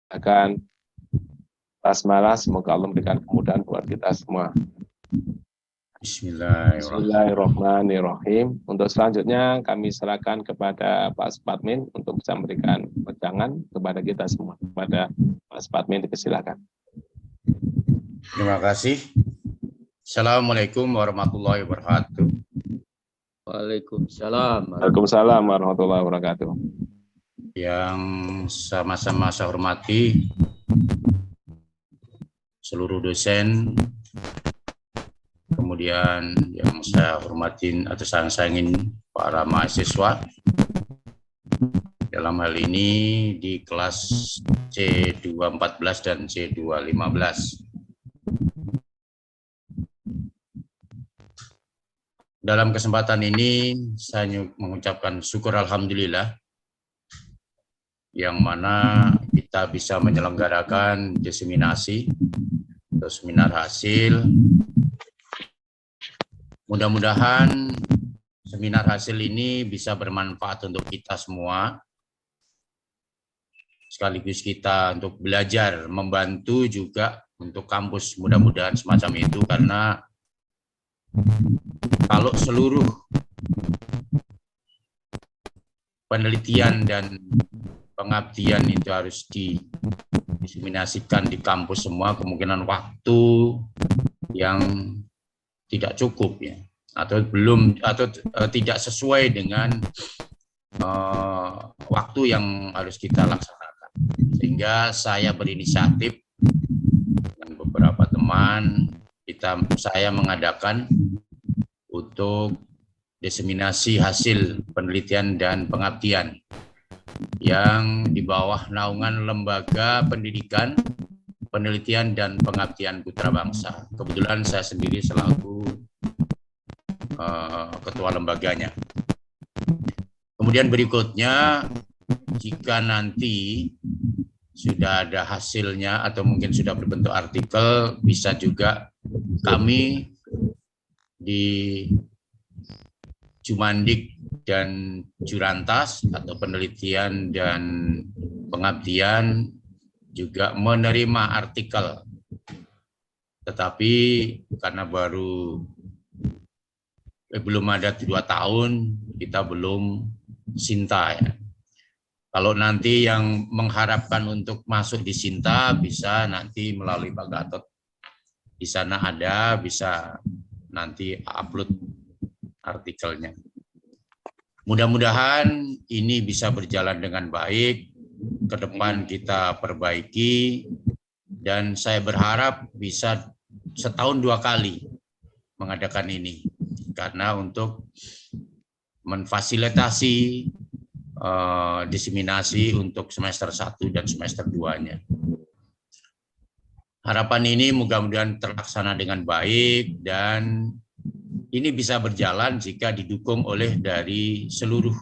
akan basmalah, semoga Allah memberikan kemudahan buat kita semua. Bismillahirrahmanirrahim. Untuk selanjutnya kami serahkan kepada Pak Spadmin untuk bisa memberikan wejangan kepada kita semua. Kepada Pak Spadmin dipersilakan. Terima kasih. Assalamualaikum warahmatullahi wabarakatuh. Waalaikumsalam. Waalaikumsalam warahmatullahi wabarakatuh. Yang sama-sama saya hormati seluruh dosen, kemudian yang saya hormatin atau saya sayangin para mahasiswa, dalam hal ini di kelas C214 dan C215. Dalam kesempatan ini saya mengucapkan syukur alhamdulillah yang mana kita bisa menyelenggarakan diseminasi atau seminar hasil. Mudah-mudahan seminar hasil ini bisa bermanfaat untuk kita semua, sekaligus kita untuk belajar, membantu juga untuk kampus, mudah-mudahan semacam itu, karena kalau seluruh penelitian dan pengabdian itu harus diseminasikan di kampus semua, kemungkinan waktu yang tidak cukup ya, atau tidak sesuai dengan waktu yang harus kita laksanakan. Sehingga saya berinisiatif dengan beberapa teman, saya mengadakan untuk diseminasi hasil penelitian dan pengabdian yang di bawah naungan Lembaga Pendidikan, Penelitian dan Pengabdian Putra Bangsa. Kebetulan saya sendiri selaku ketua lembaganya. Kemudian berikutnya, jika nanti sudah ada hasilnya atau mungkin sudah berbentuk artikel, bisa juga kami di Jumandik dan Jurantas atau penelitian dan pengabdian juga menerima artikel. Tetapi karena belum ada 2 tahun, kita belum Sinta ya. Kalau nanti yang mengharapkan untuk masuk di Sinta bisa nanti melalui Pak Gatot. Di sana ada, bisa nanti upload artikelnya. Mudah-mudahan ini bisa berjalan dengan baik, ke depan kita perbaiki, dan saya berharap bisa setahun 2 kali mengadakan ini, karena untuk memfasilitasi diseminasi untuk semester 1 dan semester 2-nya. Harapan ini mudah-mudahan terlaksana dengan baik, dan ini bisa berjalan jika didukung oleh dari seluruh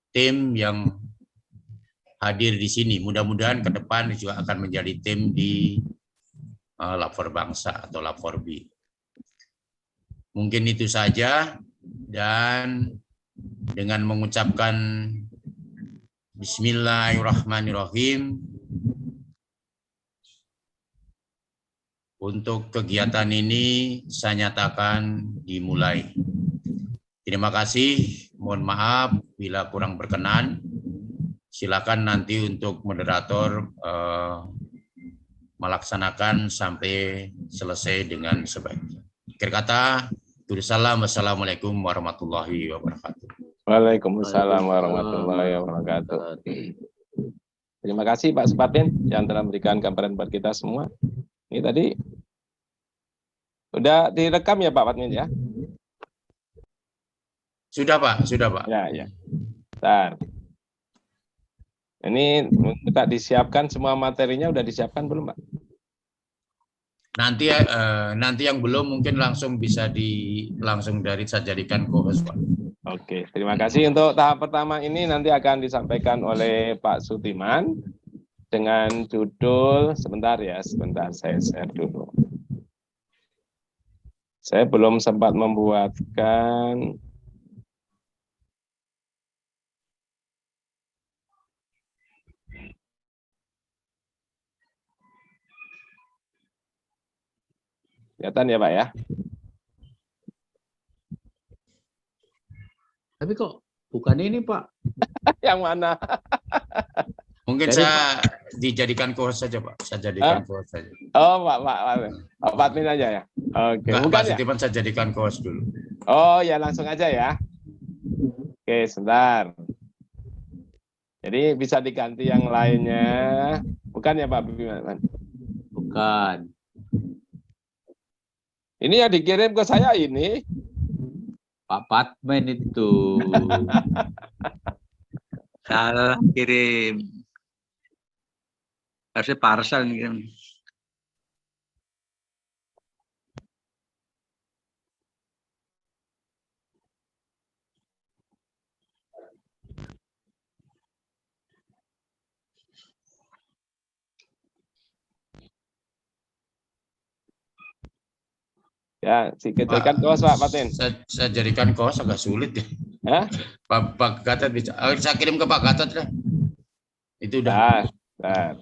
tim yang hadir di sini. Mudah-mudahan ke depan juga akan menjadi tim di Lapor Bangsa atau Laporbi. Mungkin itu saja, dan dengan mengucapkan Bismillahirrahmanirrahim, untuk kegiatan ini saya nyatakan dimulai. Terima kasih, mohon maaf bila kurang berkenan. Silakan nanti untuk moderator melaksanakan sampai selesai dengan sebaiknya. Akhir kata, wassalamualaikum warahmatullahi wabarakatuh. Waalaikumsalam warahmatullahi wabarakatuh. Terima kasih Pak Spadmin yang telah memberikan gambaran buat kita semua. Ini tadi udah direkam ya Pak Padmin ya? Sudah Pak, sudah Pak. Ya. Bentar. Ini minta disiapkan semua materinya, udah disiapkan belum Pak? Nanti yang belum mungkin langsung bisa langsung dari saya jadikan co-host Pak. Oke, terima kasih. Untuk tahap pertama ini nanti akan disampaikan oleh Pak Sutiman dengan judul, sebentar saya share dulu. Saya belum sempat membuatkan. Kelihatan ya Pak ya? Tapi kok bukan ini Pak? Yang mana? Mungkin Dari saya dijadikan co-host saja, Pak. Saya jadikan co-host saja. Oh, Pak Patmin aja ya? Oke, Enggak, bukan Pak ya? Sutiman saya jadikan co-host dulu. Oh, ya langsung aja ya. Oke, sebentar. Jadi bisa diganti yang lainnya. Bukan ya Pak Biman? bukan. Ini yang dikirim ke saya ini. Pak Patmen itu. Salah kirim. Harusnya parcel nih kirim. Ya, si kecilkan kos Pak Patin. Saya jadikan co-host agak sulit ya. Hah? Pak Gatot bisa. Saya kirim ke Pak Gatot lah. Itu udah. Nah.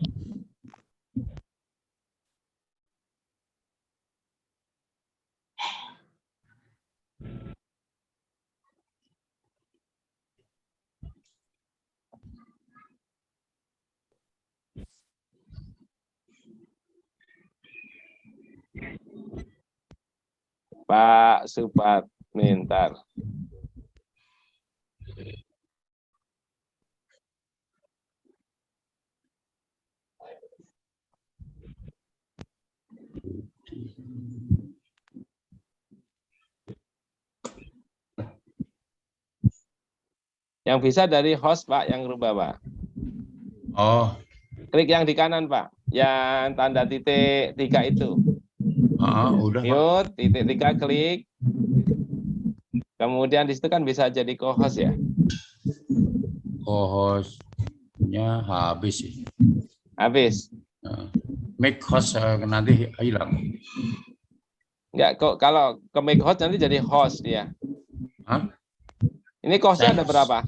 Pak Supatmintar. Yang bisa dari host Pak, yang rubah Pak. Oh, Klik yang di kanan Pak, yang tanda titik 3 itu. udah Pak. Mute, titik 3 klik. Kemudian di situ kan bisa jadi co-host ya. Co-hostnya habis sih. Habis. Make host nanti hilang. Enggak, kok kalau ke make host nanti jadi host dia. Hah? Ini hostnya ada berapa?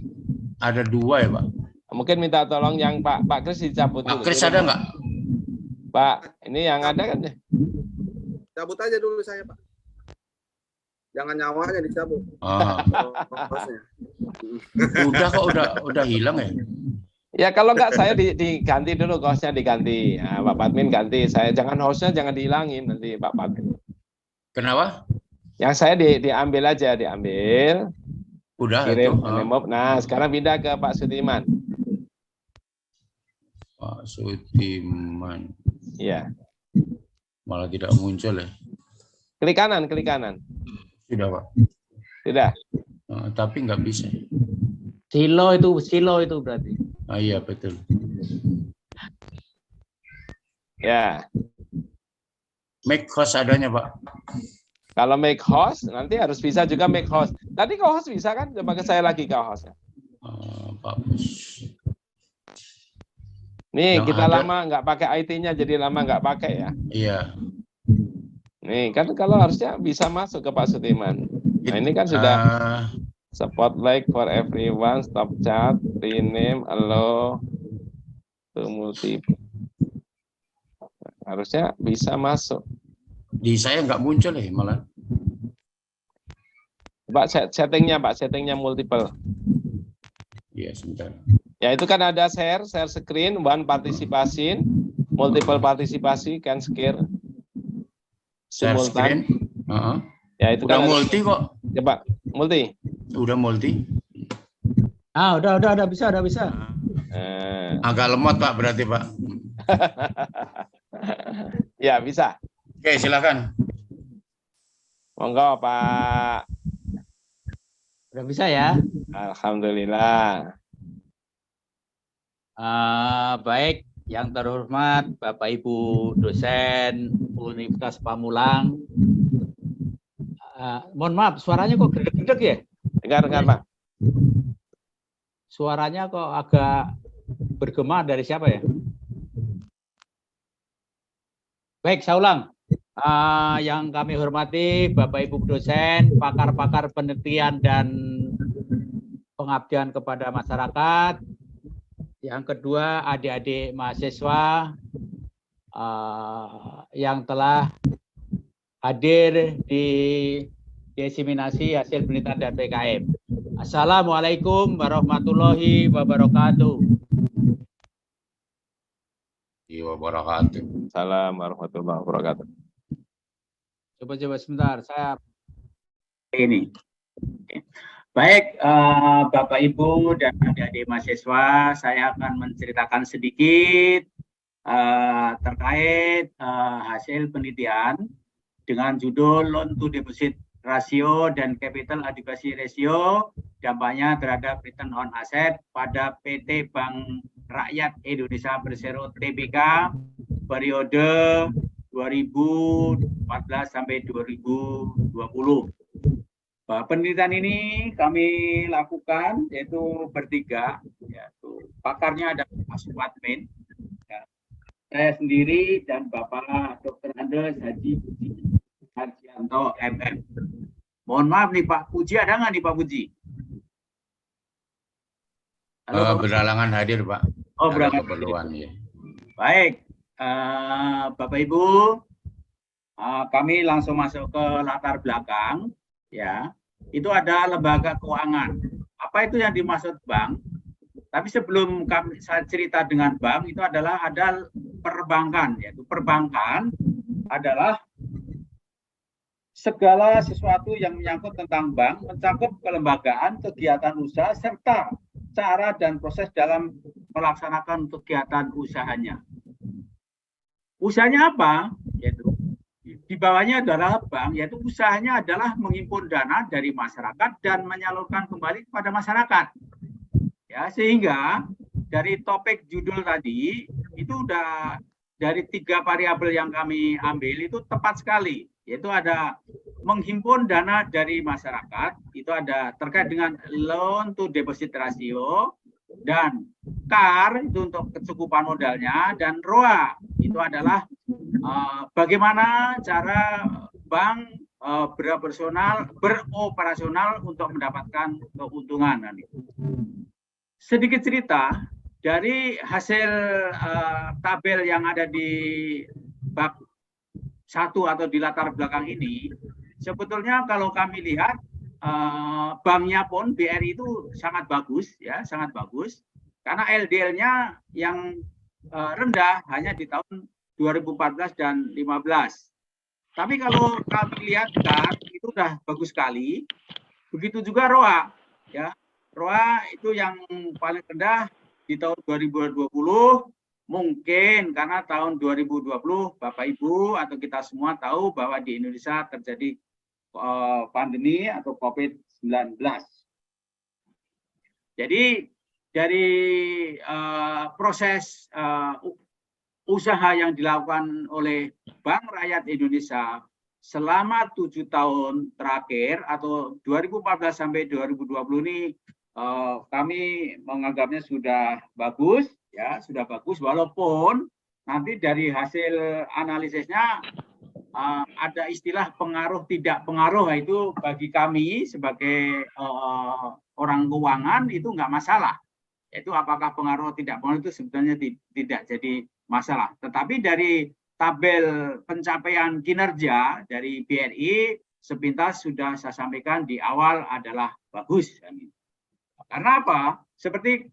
Ada 2 ya Pak. Mungkin minta tolong yang Pak Kris dicabut dulu. Pak Kris ada nggak? Pak, ini yang ada kan? Cabut aja dulu saya, Pak. Jangan nyawanya dicabut. Hostnya. Udah hilang ya? Ya kalau nggak saya diganti dulu, hostnya diganti. Ya, Pak Patmin ganti. Saya jangan hostnya jangan dihilangin nanti Pak Patmin. Kenapa? Yang saya diambil aja, diambil. Udah Kirim. itu. Nah, sekarang pindah ke Pak Sutiman. Pak Sutiman. Iya. Malah tidak muncul ya. Klik kanan, klik kanan. Sudah Pak. Sudah. Tapi nggak bisa. Silo itu berarti. Iya betul. Ya. Make host adanya Pak. Kalau make host, nanti harus bisa juga make host. Tadi ke host bisa kan? Coba ke saya lagi ke hostnya. Bagus. Nih, Yang kita ada- lama nggak pakai IT-nya, jadi lama nggak pakai ya. Iya. Nih, kan kalau harusnya bisa masuk ke Pak Sutiman. Nah, ini kan sudah spotlight for everyone, stop chat, rename, allow, to multi. Harusnya bisa masuk. Di saya nggak muncul ya malah. Pak, settingnya multiple. Iya sebentar. Ya, itu kan ada share screen, one participation, multiple participasi, can share. Share screen. Ya, itu Udah kan multi kok. Coba, multi. Udah multi. Udah bisa. Agak lemot Pak berarti Pak. Ya, bisa. Oke, silakan. Monggo, Pak. Udah bisa ya. Alhamdulillah. Baik, yang terhormat Bapak Ibu dosen Universitas Pamulang. Mohon maaf, suaranya kok gede-gede ya? Dengar, Pak. Suaranya kok agak bergema dari siapa ya? Baik, saya ulang. Yang kami hormati Bapak Ibu dosen, pakar-pakar penelitian dan pengabdian kepada masyarakat. Yang kedua, adik-adik mahasiswa yang telah hadir di diseminasi hasil penelitian dan PKM. Assalamualaikum warahmatullahi wabarakatuh. Wabarakatuh. Salam warahmatullahi wabarakatuh. Coba sebentar, saya ini. Baik, Bapak Ibu dan adik-adik mahasiswa, saya akan menceritakan sedikit terkait hasil penelitian dengan judul Loan to Deposit Ratio dan Capital Adequacy Ratio, dampaknya terhadap return on asset pada PT Bank Rakyat Indonesia Persero Tbk periode 2014 sampai 2020. Penelitian ini kami lakukan yaitu bertiga, yaitu pakarnya ada Pak Supatmin, ya, saya sendiri dan Bapak Dr. Andes Haji Harjianto MM. Mohon maaf nih Pak Puji, ada nggak nih Pak Puji? Halo, Berhalangan hadir Pak. Oh, ada berhalangan keperluan ya. Baik, Bapak Ibu, kami langsung masuk ke latar belakang, ya. Itu ada lembaga keuangan. Apa itu yang dimaksud bank? Tapi sebelum saya cerita dengan bank, itu adalah ada perbankan, yaitu perbankan adalah segala sesuatu yang menyangkut tentang bank, mencakup kelembagaan, kegiatan usaha, serta cara dan proses dalam melaksanakan kegiatan usahanya. Usahanya apa? Yaitu di bawahnya adalah bank, yaitu usahanya adalah menghimpun dana dari masyarakat dan menyalurkan kembali kepada masyarakat. Ya, sehingga dari topik judul tadi itu udah dari 3 variabel yang kami ambil itu tepat sekali, yaitu ada menghimpun dana dari masyarakat, itu ada terkait dengan loan to deposit ratio, dan CAR itu untuk kecukupan modalnya, dan ROA itu adalah bagaimana cara bank beroperasional untuk mendapatkan keuntungan. Sedikit cerita dari hasil tabel yang ada di bab 1 atau di latar belakang ini, sebetulnya kalau kami lihat banknya pun BRI itu sangat bagus, ya, sangat bagus, karena LDR-nya yang rendah hanya di tahun 2014 dan 2015. Tapi kalau kami lihat CAR itu sudah bagus sekali. Begitu juga ROA, ya. ROA itu yang paling rendah di tahun 2020, mungkin karena tahun 2020 Bapak Ibu atau kita semua tahu bahwa di Indonesia terjadi pandemi atau COVID-19. Jadi dari proses usaha yang dilakukan oleh Bank Rakyat Indonesia selama 7 tahun terakhir atau 2014 sampai 2020 ini kami menganggapnya sudah bagus, ya, sudah bagus, walaupun nanti dari hasil analisisnya ada istilah pengaruh tidak pengaruh, itu bagi kami sebagai orang keuangan itu nggak masalah. Itu apakah pengaruh tidak pengaruh itu sebenarnya tidak jadi masalah. Tetapi dari tabel pencapaian kinerja dari BRI sepintas sudah saya sampaikan di awal adalah bagus. Karena apa? Seperti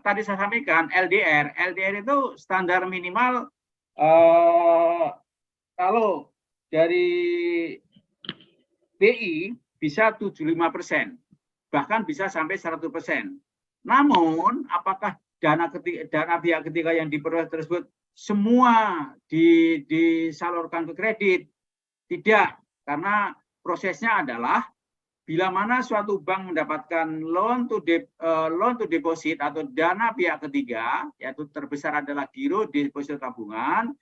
tadi saya sampaikan, LDR itu standar minimal kalau dari BI bisa 75%, bahkan bisa sampai 100%. Namun, apakah dana pihak ketiga yang diperoleh tersebut semua disalurkan ke kredit? Tidak, karena prosesnya adalah bila mana suatu bank mendapatkan loan to deposit atau dana pihak ketiga, yaitu terbesar adalah giro deposito tabungan,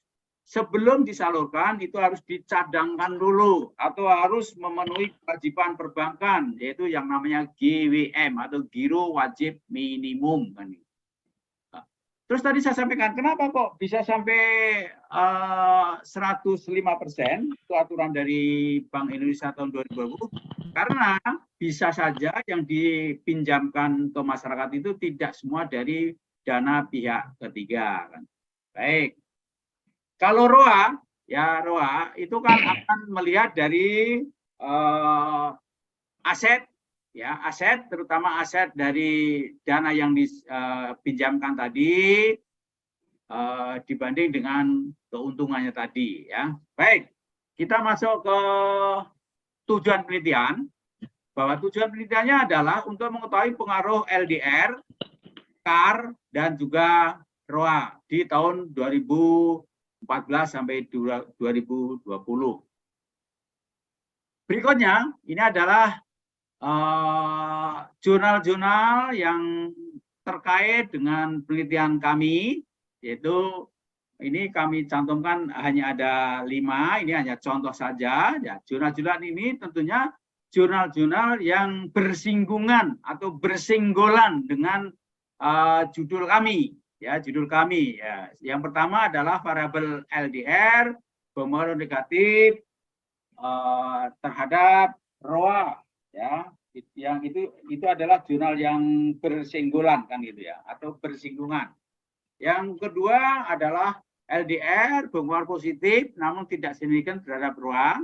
sebelum disalurkan itu harus dicadangkan dulu atau harus memenuhi kewajiban perbankan, yaitu yang namanya GWM atau giro wajib minimum. Terus tadi saya sampaikan, kenapa kok bisa sampai 105%, itu aturan dari Bank Indonesia tahun 2020, karena bisa saja yang dipinjamkan ke masyarakat itu tidak semua dari dana pihak ketiga. Baik. Kalau ROA, ya ROA itu kan akan melihat dari aset, ya aset, terutama aset dari dana yang dipinjamkan tadi dibanding dengan keuntungannya tadi, ya. Baik, kita masuk ke tujuan penelitian. Bahwa tujuan penelitiannya adalah untuk mengetahui pengaruh LDR, CAR, dan juga ROA di tahun 2014 sampai 2020. Berikutnya, ini adalah jurnal-jurnal yang terkait dengan penelitian kami, yaitu ini kami cantumkan hanya ada 5, ini hanya contoh saja. Ya, jurnal-jurnal ini tentunya jurnal-jurnal yang bersinggungan atau bersinggolan dengan judul kami, ya judul kami. Ya. Yang pertama adalah variabel LDR pengaruh negatif terhadap ROA, ya. Yang itu adalah jurnal yang bersinggolan kan gitu ya, atau bersinggungan. Yang kedua adalah LDR berpengaruh positif namun tidak signifikan terhadap ROA.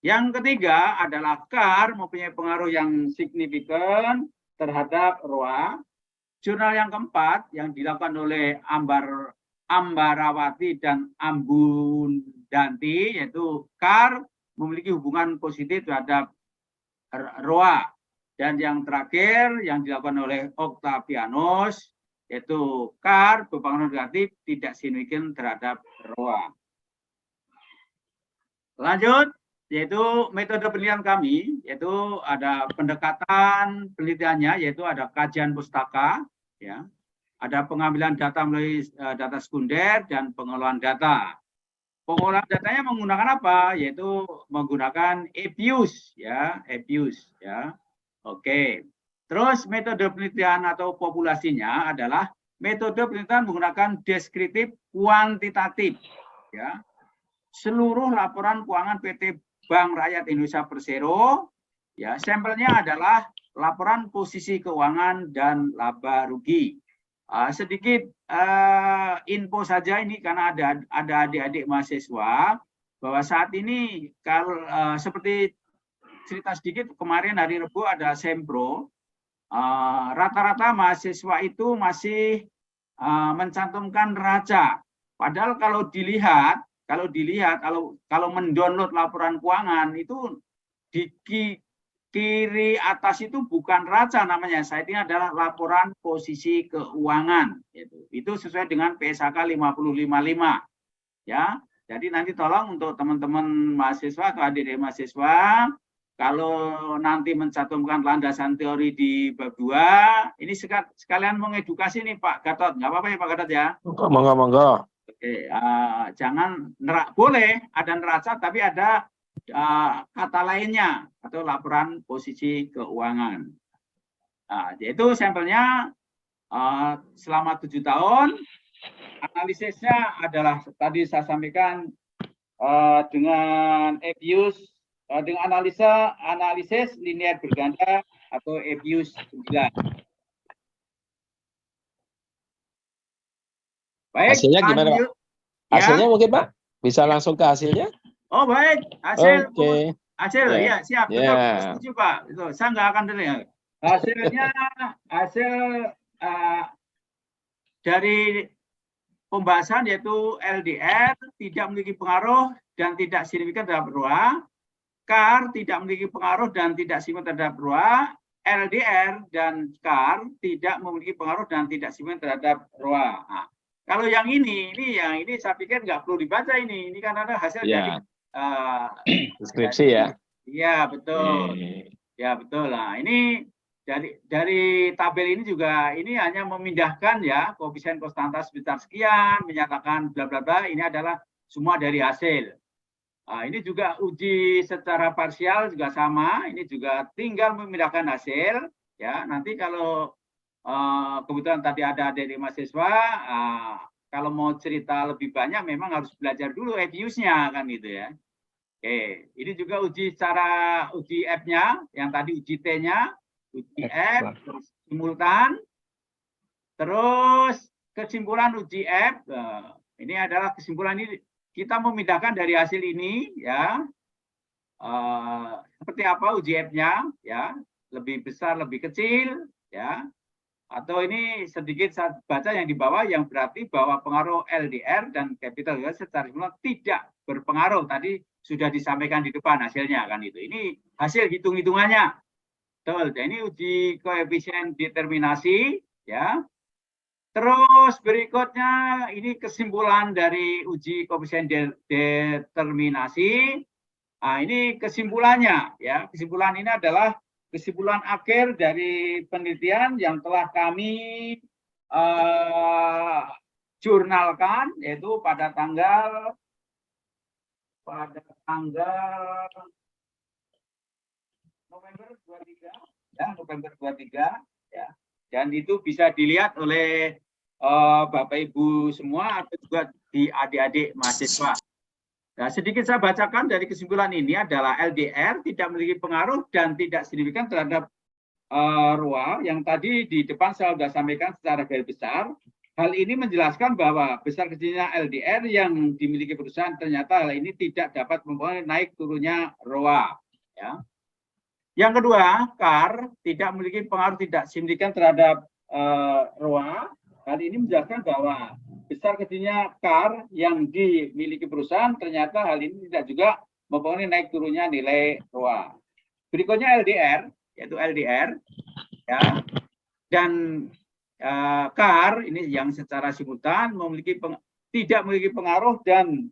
Yang ketiga adalah CAR mempunyai pengaruh yang signifikan terhadap ROA. Jurnal yang keempat yang dilakukan oleh Ambarawati dan Ambundanti, yaitu CAR memiliki hubungan positif terhadap ROA. Dan yang terakhir yang dilakukan oleh Octavianus, yaitu CAR berpengaruh negatif tidak signifikan terhadap ROA. Lanjut, yaitu metode penelitian kami, yaitu ada pendekatan penelitiannya, yaitu ada kajian pustaka, ya, ada pengambilan data melalui data sekunder dan pengelolaan data. Pengolahan datanya menggunakan apa? Yaitu menggunakan EPIUS, ya, EPIUS, ya. Oke. Terus metode penelitian atau populasinya adalah metode penelitian menggunakan deskriptif kuantitatif, ya. Seluruh laporan keuangan PT Bank Rakyat Indonesia Persero, ya, sampelnya adalah laporan posisi keuangan dan laba rugi. Sedikit info saja ini karena ada adik-adik mahasiswa bahwa saat ini kalau seperti cerita sedikit kemarin hari Rabu ada sempro, rata-rata mahasiswa itu masih mencantumkan neraca. Padahal kalau dilihat kalau mendownload laporan keuangan itu di kiri atas itu bukan neraca namanya, saya ini adalah laporan posisi keuangan. Itu sesuai dengan PSAK 555, ya. Jadi nanti tolong untuk teman-teman mahasiswa atau adik-adik mahasiswa, kalau nanti mencantumkan landasan teori di bab 2, ini sekalian mengedukasi nih Pak Gatot, nggak apa-apa ya Pak Gatot ya? Monggo. Oke, jangan boleh ada neraca tapi ada kata lainnya atau laporan posisi keuangan. Yaitu sampelnya selama 7 tahun. Analisisnya adalah tadi saya sampaikan dengan EPIUS, dengan analisis linear berganda atau EPIUS 9. Baik, hasilnya gimana Pak? Hasilnya mungkin Pak? Bisa langsung ke hasilnya? Oh baik, hasil, hasil ya siap, betul, setuju Pak. Betul. Saya nggak akan dengar. Hasilnya hasil dari pembahasan yaitu LDR tidak memiliki pengaruh dan tidak signifikan terhadap ROA, CAR tidak memiliki pengaruh dan tidak signifikan terhadap ROA, LDR dan CAR tidak memiliki pengaruh dan tidak signifikan terhadap ROA. Kalau yang ini saya pikir nggak perlu dibaca ini kan ada hasil dari deskripsi ya. Iya betul, ya betul lah. Ini dari tabel ini juga ini hanya memindahkan ya koefisien konstanta sebesar sekian, menyatakan bla bla bla. Ini adalah semua dari hasil. Ini juga uji secara parsial juga sama. Ini juga tinggal memindahkan hasil. Ya nanti kalau kebetulan tadi ada dari mahasiswa, kalau mau cerita lebih banyak memang harus belajar dulu EPIUS-nya kan gitu ya. Oke, ini juga uji secara uji F-nya, yang tadi uji T-nya, uji F, simultan, terus kesimpulan uji F, ini adalah kesimpulan ini kita memindahkan dari hasil ini ya seperti apa UJF-nya ya, lebih besar lebih kecil ya, atau ini sedikit saya baca yang di bawah yang berarti bahwa pengaruh LDR dan capital secara simultan tidak berpengaruh. Tadi sudah disampaikan di depan hasilnya kan itu. Ini hasil hitung-hitungannya. Betul. Dan ini uji koefisien determinasi ya. Terus berikutnya ini kesimpulan dari uji koefisien determinasi. Nah, ini kesimpulannya ya. Kesimpulan ini adalah kesimpulan akhir dari penelitian yang telah kami jurnalkan, yaitu pada tanggal November 23 ya, November 23 ya. Dan itu bisa dilihat oleh Bapak Ibu semua atau juga di adik-adik mahasiswa. Nah, sedikit saya bacakan dari kesimpulan ini adalah LDR tidak memiliki pengaruh dan tidak signifikan terhadap ROA yang tadi di depan saya sudah sampaikan secara garis besar. Hal ini menjelaskan bahwa besar kecilnya LDR yang dimiliki perusahaan ternyata hal ini tidak dapat mempengaruhi naik turunnya ROA. Ya. Yang kedua, CAR tidak memiliki pengaruh tidak signifikan terhadap ROA. Hal ini menjelaskan bahwa besar kecilnya CAR yang dimiliki perusahaan ternyata hal ini tidak juga mempengaruhi naik turunnya nilai ROA. Berikutnya LDR, yaitu LDR, ya, dan CAR ini yang secara simultan tidak memiliki pengaruh dan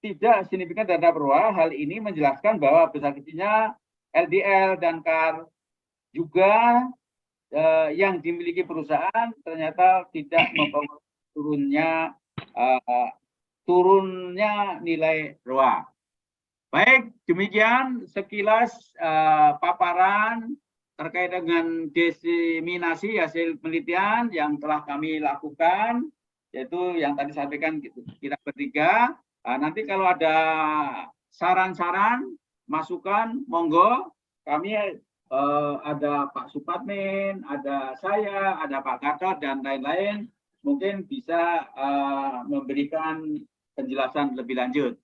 tidak signifikan terhadap ROA. Hal ini menjelaskan bahwa besar kecilnya LDR dan CAR juga yang dimiliki perusahaan ternyata tidak mempengaruhi turunnya nilai ROA. Baik, demikian sekilas paparan terkait dengan diseminasi hasil penelitian yang telah kami lakukan, yaitu yang tadi sampaikan kita bertiga. Nanti kalau ada saran-saran, masukan, monggo. Kami ada Pak Supatmin, ada saya, ada Pak Gatot, dan lain-lain. Mungkin bisa memberikan penjelasan lebih lanjut.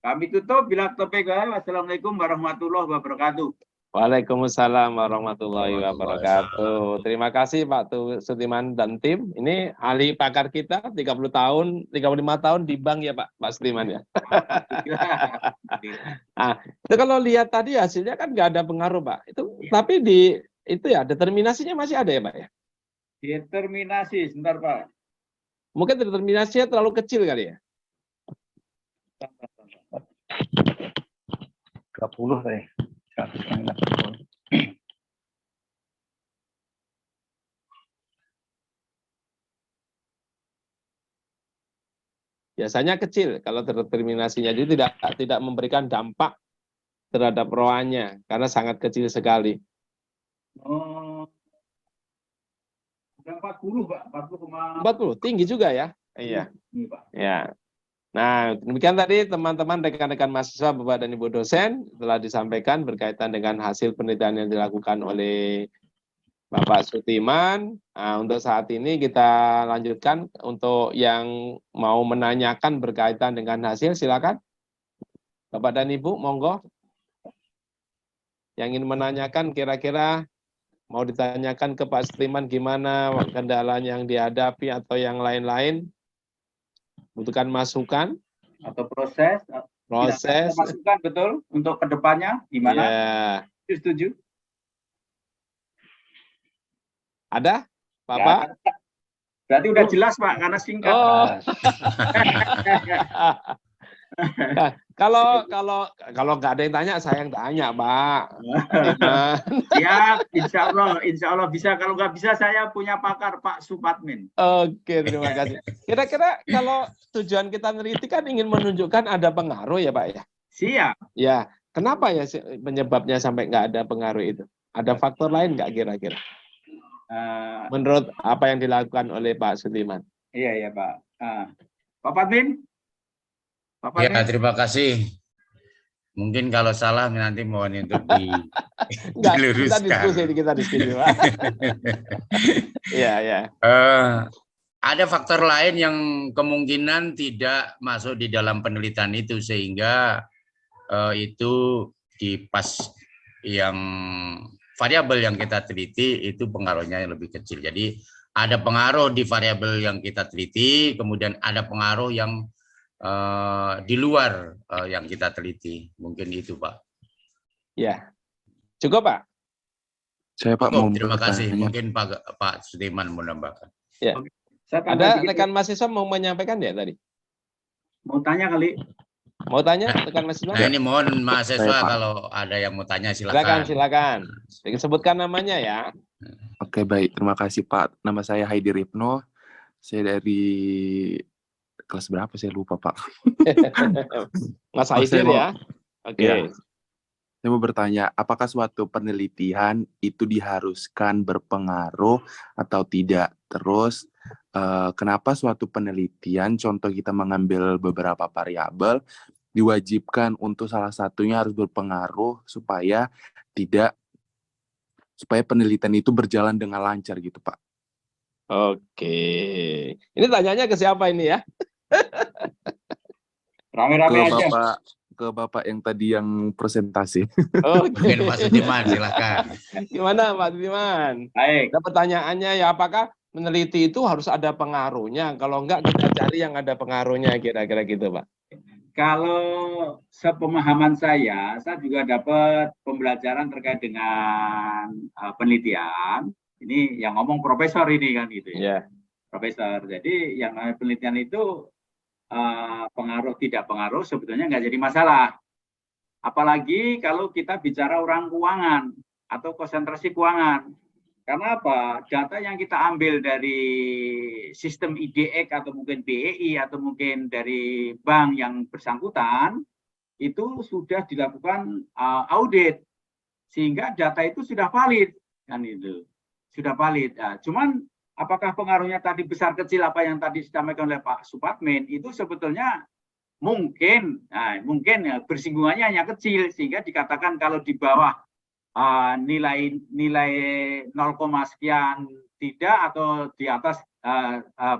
Kami tutup. Bila taufiq wal hidayah. Wassalamualaikum warahmatullahi wabarakatuh. Waalaikumsalam warahmatullahi wabarakatuh. Terima kasih Pak Sutiman dan tim. Ini ahli pakar kita 35 tahun di bank ya Pak Sutiman ya. Nah, itu kalau lihat tadi hasilnya kan nggak ada pengaruh Pak. Itu tapi itu ya determinasinya masih ada ya Pak ya. Determinasi sebentar Pak. Mungkin determinasinya terlalu kecil kali ya. 30 tadi. Biasanya kecil kalau determinasinya, jadi tidak memberikan dampak terhadap ROA-nya karena sangat kecil sekali. Oh, 40 Pak, 40 tinggi juga ya. Iya. Ini, Pak. Ya. Nah, demikian tadi teman-teman rekan-rekan mahasiswa Bapak dan Ibu dosen telah disampaikan berkaitan dengan hasil penelitian yang dilakukan oleh Bapak Sutiman. Nah, untuk saat ini kita lanjutkan untuk yang mau menanyakan berkaitan dengan hasil, silakan. Bapak dan Ibu, monggo. Yang ingin menanyakan kira-kira mau ditanyakan ke Pak Sutiman gimana kendalanya yang dihadapi atau yang lain-lain. Butuhkan masukan Atau proses. Masukan betul untuk kedepannya gimana? Ya. Setuju? Ada, Bapak? Ya, berarti udah jelas Pak, karena singkat. Oh. Kalau nggak ada yang tanya, saya yang tanya, Pak. Ya, insya Allah bisa. Kalau nggak bisa, saya punya pakar Pak Supatmin. Oke, terima kasih. Kira-kira kalau tujuan kita meneliti kan ingin menunjukkan ada pengaruh ya, Pak ya? Siap. Ya, kenapa ya penyebabnya sampai nggak ada pengaruh itu? Ada faktor lain nggak kira-kira? Menurut apa yang dilakukan oleh Pak Sutiman? Iya Pak. Pak Patmin? Ya, terima kasih. Mungkin kalau salah nanti mohon untuk diluruskan. Kita diskusi Pak. Iya. ada faktor lain yang kemungkinan tidak masuk di dalam penelitian itu, sehingga itu di pas yang variabel yang kita teliti itu pengaruhnya yang lebih kecil. Jadi ada pengaruh di variabel yang kita teliti, kemudian ada pengaruh yang di luar yang kita teliti. Mungkin itu, Pak. Ya, cukup, Pak. Saya Pak Cukup, mau terima kasih. bertanya. Mungkin Pak Sudirman mau menambahkan. Ya. Saya tambah Ada dikit, rekan mahasiswa mau menyampaikan ya tadi? mau tanya kali. Mau tanya rekan mahasiswa? Nah, ini mohon mahasiswa Saya, Pak. kalau ada yang mau tanya silakan. Silakan. Sebutkan namanya ya. Oke, baik. Terima kasih Pak. Nama saya Haidi Ripno. Saya dari kelas berapa saya lupa Pak. Mas Oh, saya Haidir mau- ya. Oke. Ya. Saya mau bertanya, apakah suatu penelitian itu diharuskan berpengaruh atau tidak? Terus, kenapa suatu penelitian, contoh kita mengambil beberapa variabel, diwajibkan untuk salah satunya harus berpengaruh supaya penelitian itu berjalan dengan lancar gitu, Pak? Oke. Ini tanyanya ke siapa ini ya? Rame-rame aja. Ke Bapak yang tadi yang presentasi. Oke. Mungkin Pak Sudirman silakan. Gimana Pak Sudirman? Baik. Ada pertanyaannya ya, apakah meneliti itu harus ada pengaruhnya? Kalau enggak kita cari yang ada pengaruhnya, kira-kira gitu Pak. Kalau sepemahaman saya juga dapat pembelajaran terkait dengan penelitian. Ini yang ngomong profesor ini kan gitu ya. Ya. Profesor. Jadi yang penelitian itu pengaruh tidak pengaruh sebetulnya nggak jadi masalah. Apalagi kalau kita bicara orang keuangan atau konsentrasi keuangan. Karena apa? Data yang kita ambil dari sistem IDX atau mungkin BEI atau mungkin dari bank yang bersangkutan itu sudah dilakukan audit sehingga data itu sudah valid kan itu. Sudah valid. Nah, cuman apakah pengaruhnya tadi besar kecil apa yang tadi disampaikan oleh Pak Supatmin itu sebetulnya mungkin ya, bersinggungannya hanya kecil sehingga dikatakan kalau di bawah nilai 0, sekian tidak atau di atas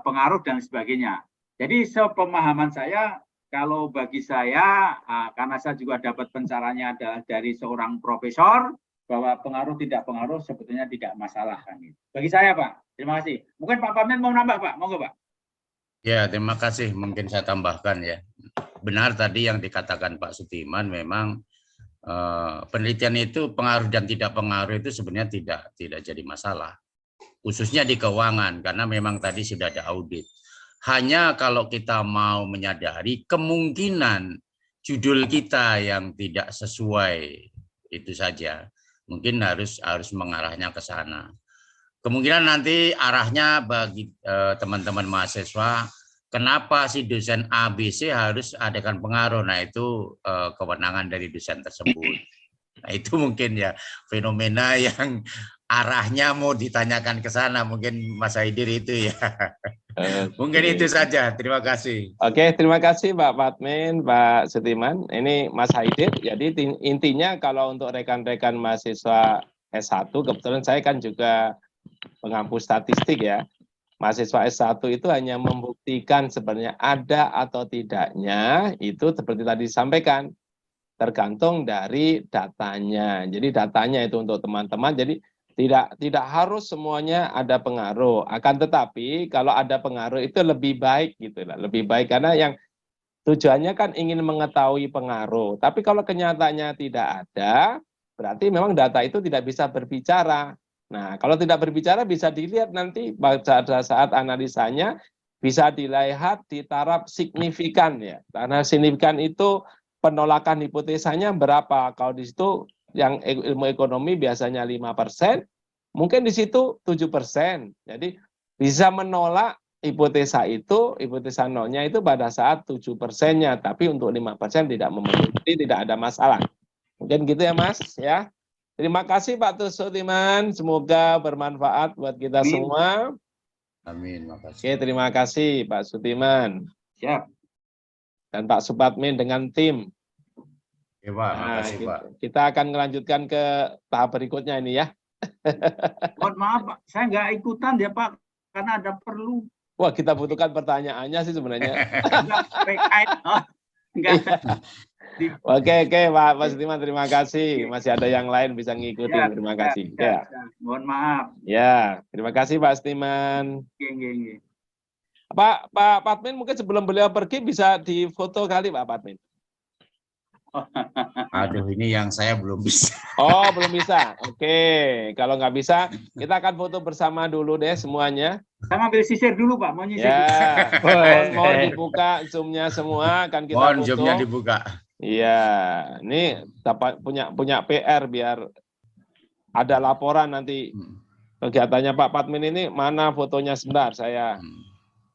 pengaruh dan sebagainya. Jadi sepemahaman saya kalau bagi saya karena saya juga dapat pencaraannya adalah dari seorang profesor bahwa pengaruh tidak pengaruh sebetulnya tidak masalah kan itu. Bagi saya Pak, terima kasih. Mungkin Pak Pamen mau nambah Pak, monggo Pak. Ya, terima kasih. Mungkin saya tambahkan ya. Benar tadi yang dikatakan Pak Sudirman, memang penelitian itu pengaruh dan tidak pengaruh itu sebenarnya tidak jadi masalah. Khususnya di keuangan karena memang tadi sudah ada audit. Hanya kalau kita mau menyadari kemungkinan judul kita yang tidak sesuai itu saja. Mungkin harus mengarahnya ke sana. Kemungkinan nanti arahnya bagi teman-teman mahasiswa, kenapa si dosen ABC harus adakan pengaruh? Nah itu kewenangan dari dosen tersebut. Nah itu mungkin ya fenomena yang arahnya mau ditanyakan ke sana. Mungkin Mas Haidir itu ya. Mungkin itu saja. Terima kasih. Oke, terima kasih Pak Patmin, Pak Sudirman. Ini Mas Haidir. Jadi intinya kalau untuk rekan-rekan mahasiswa S1, kebetulan saya kan juga pengampu statistik ya. Mahasiswa S1 itu hanya membuktikan sebenarnya ada atau tidaknya, itu seperti tadi disampaikan, tergantung dari datanya. Jadi datanya itu untuk teman-teman, jadi tidak harus semuanya ada pengaruh. Akan tetapi kalau ada pengaruh itu lebih baik gitu lah, lebih baik karena yang tujuannya kan ingin mengetahui pengaruh. Tapi kalau kenyataannya tidak ada, berarti memang data itu tidak bisa berbicara. Nah, kalau tidak berbicara bisa dilihat nanti pada saat analisanya bisa dilihat di taraf signifikan ya. Karena signifikan itu penolakan hipotesanya berapa. Kalau di situ yang ilmu ekonomi biasanya 5%, mungkin di situ 7%. Jadi bisa menolak hipotesa itu, hipotesa nolnya itu pada saat 7%-nya, tapi untuk 5% tidak memenuhi, tidak ada masalah. Mungkin gitu ya Mas ya. Terima kasih Pak Sudirman, semoga bermanfaat buat kita semua. Amin, makasih. Oke, terima kasih Pak Sudirman. Siap. Dan Pak Supatmin dengan tim. Ya, Pak, makasih Pak. Kita akan melanjutkan ke tahap berikutnya ini ya. Mohon maaf Pak, saya nggak ikutan ya Pak, karena ada perlu. Wah, kita butuhkan pertanyaannya sih sebenarnya. Enggak. Oke, Pak Setiman, terima kasih. Masih ada yang lain bisa ngikutin. Terima kasih. Ya. Mohon maaf. Ya, terima kasih Pak Setiman. Oke. Pak Patmin, mungkin sebelum beliau pergi bisa difoto kali Pak Patmin. Aduh, ini yang saya belum bisa. Oh, belum bisa. Oke, kalau nggak bisa, kita akan foto bersama dulu deh semuanya. Sama ambil sisir dulu Pak, mau nyisir. Ya, mohon dibuka zoom-nya semua, akan kita Mohon foto. zoom-nya dibuka. Iya, ini dapat punya PR biar ada laporan nanti kegiatannya Pak Patmin ini mana fotonya sebentar saya.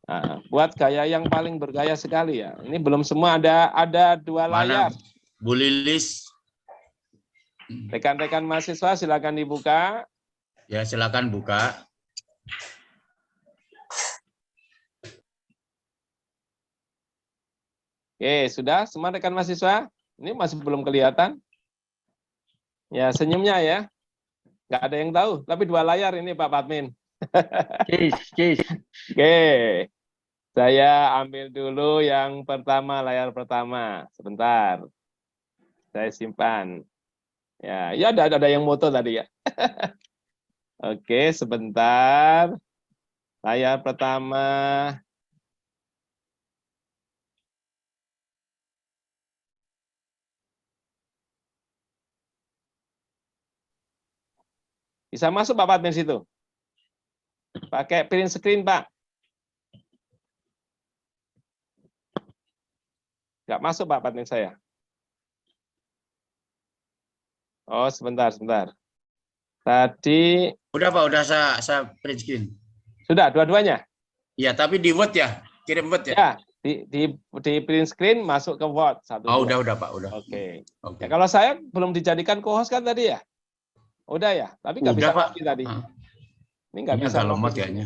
Nah, buat gaya yang paling bergaya sekali ya. Ini belum semua ada 2 layar. Bu Lilis. Rekan-rekan mahasiswa silakan dibuka. Ya, silakan buka. Oke, sudah semua rekan mahasiswa? Ini masih belum kelihatan. Ya, senyumnya ya. Nggak ada yang tahu, tapi 2 layar ini Pak Patmin. Cheese. Oke. Saya ambil dulu yang pertama, layar pertama. Sebentar. Saya simpan. Ya ada yang moto tadi ya. Oke, sebentar. Layar pertama. Bisa masuk Pak Patmin situ? Pakai print screen, Pak. Nggak masuk Pak Patmin saya. Oh, sebentar. Tadi Udah Pak, udah saya print screen. sudah dua-duanya? Iya, tapi di Word ya, kirim Word ya. Ya, di print screen masuk ke Word satu. Oh, udah Pak, udah. Oke. Oke. Ya, kalau saya belum dijadikan co-host kan tadi ya? Udah ya, tapi nggak bisa Pak. lagi tadi. Ini nggak Ini bisa agak lemot lagi. kayaknya.